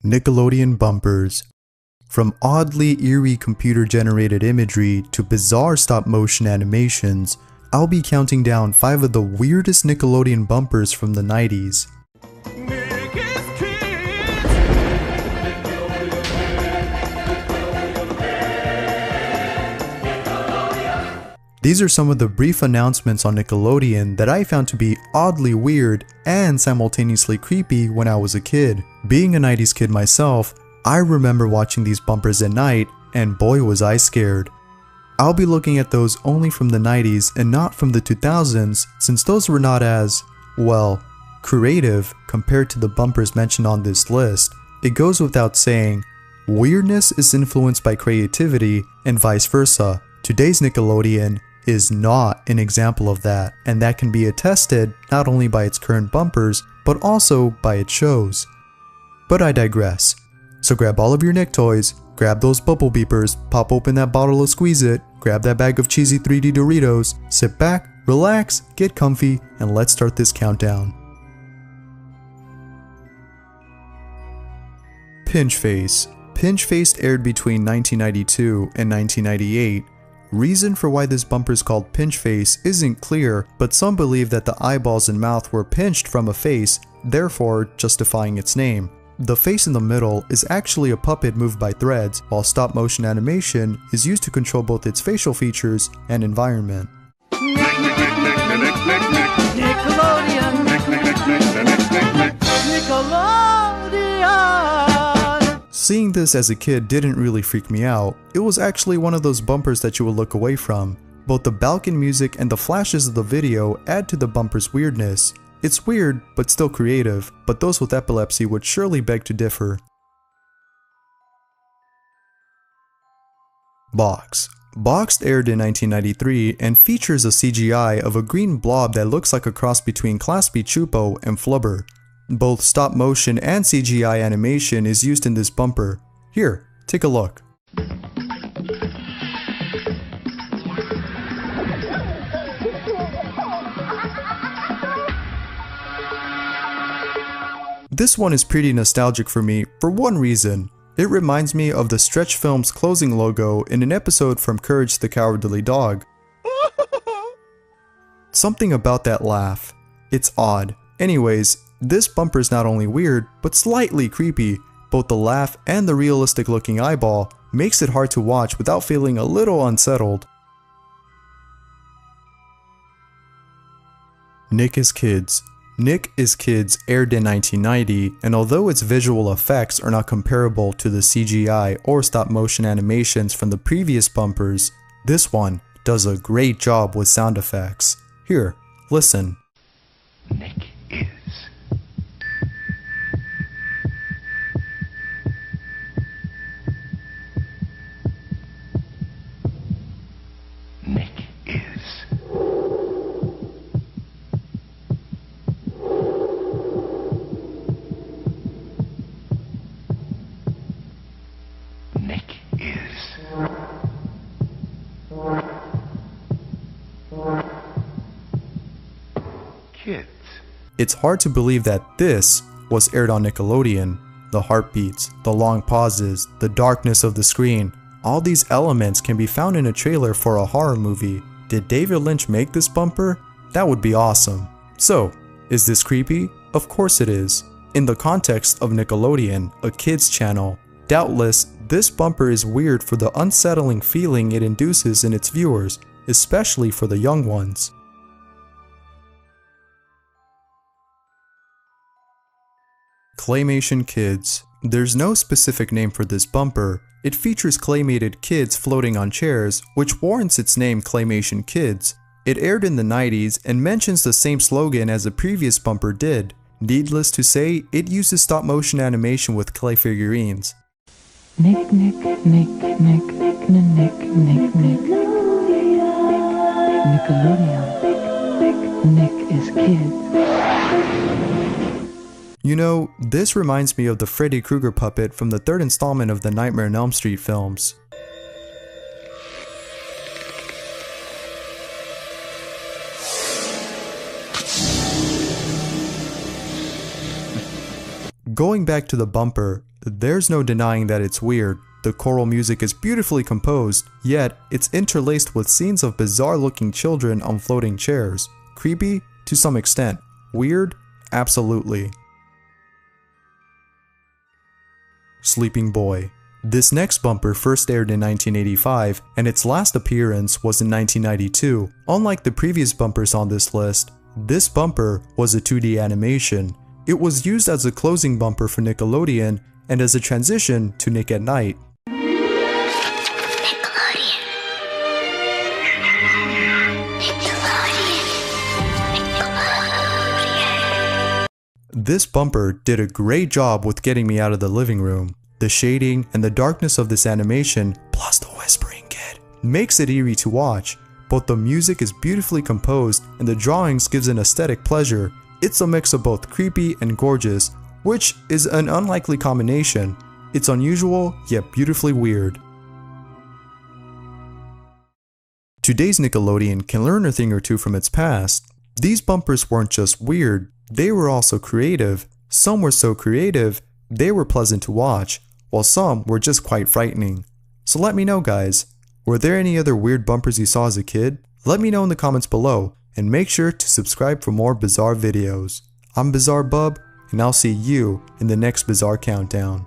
Nickelodeon bumpers. From oddly eerie computer-generated imagery to bizarre stop-motion animations, I'll be counting down 5 of the weirdest Nickelodeon bumpers from the 90s. These are some of the brief announcements on Nickelodeon that I found to be oddly weird and simultaneously creepy when I was a kid. Being a 90s kid myself, I remember watching these bumpers at night, and boy was I scared. I'll be looking at those only from the 90s and not from the 2000s, since those were not as, well, creative compared to the bumpers mentioned on this list. It goes without saying, weirdness is influenced by creativity and vice versa. Today's Nickelodeon is not an example of that, and that can be attested not only by its current bumpers, but also by its shows. But I digress. So grab all of your Nick toys, grab those bubble beepers, pop open that bottle of Squeeze It, grab that bag of cheesy 3D Doritos, sit back, relax, get comfy, and let's start this countdown. Pinch Face. Pinch Face aired between 1992 and 1998. Reason for why this bumper is called Pinch Face isn't clear, but some believe that the eyeballs and mouth were pinched from a face, therefore justifying its name. The face in the middle is actually a puppet moved by threads, while stop-motion animation is used to control both its facial features and environment. Nickelodeon. Nickelodeon. Seeing this as a kid didn't really freak me out. It was actually one of those bumpers that you will look away from. Both the Balkan music and the flashes of the video add to the bumper's weirdness. It's weird, but still creative, but those with epilepsy would surely beg to differ. Boxed. Boxed aired in 1993 and features a CGI of a green blob that looks like a cross between Claspy Chupo and Flubber. Both stop motion and CGI animation is used in this bumper. Here, take a look. This one is pretty nostalgic for me for one reason. It reminds me of the Stretch Films closing logo in an episode from Courage the Cowardly Dog. Something about that laugh. It's odd. Anyways, this bumper is not only weird, but slightly creepy. Both the laugh and the realistic looking eyeball makes it hard to watch without feeling a little unsettled. Nick is Kids. Nick is Kids aired in 1990, and although its visual effects are not comparable to the CGI or stop motion animations from the previous bumpers, this one does a great job with sound effects. Here, listen. Nick is. Nick is. Nick is. Kids. It's hard to believe that this was aired on Nickelodeon. The heartbeats, the long pauses, the darkness of the screen, all these elements can be found in a trailer for a horror movie. Did David Lynch make this bumper? That would be awesome. So, is this creepy? Of course it is. In the context of Nickelodeon, a kids channel, doubtless this bumper is weird for the unsettling feeling it induces in its viewers, especially for the young ones. Claymation Kids. There's no specific name for this bumper. It features claymated kids floating on chairs, which warrants its name Claymation Kids. It aired in the 90s and mentions the same slogan as the previous bumper did. Needless to say, it uses stop motion animation with clay figurines. Nick, Nick, Nick, Nick, Nick, Nick, Nick, Nick, Nick. Nickelodeon. Nick is Kids. You know, this reminds me of the Freddy Krueger puppet from the third installment of the Nightmare on Elm Street films. Going back to the bumper, there's no denying that it's weird. The choral music is beautifully composed, yet it's interlaced with scenes of bizarre looking children on floating chairs. Creepy? To some extent. Weird? Absolutely. Sleeping Boy. This next bumper first aired in 1985, and its last appearance was in 1992. Unlike the previous bumpers on this list, this bumper was a 2D animation. It was used as a closing bumper for Nickelodeon and as a transition to Nick at Night. This bumper did a great job with getting me out of the living room. The shading and the darkness of this animation, plus the whispering kid, makes it eerie to watch, but the music is beautifully composed and the drawings gives an aesthetic pleasure. It's a mix of both creepy and gorgeous, which is an unlikely combination. It's unusual, yet beautifully weird. Today's Nickelodeon can learn a thing or two from its past. These bumpers weren't just weird, they were also creative. Some were so creative, they were pleasant to watch, while some were just quite frightening. So let me know, guys, were there any other weird bumpers you saw as a kid? Let me know in the comments below, and make sure to subscribe for more bizarre videos. I'm Bizarre Bub, and I'll see you in the next Bizarre Countdown.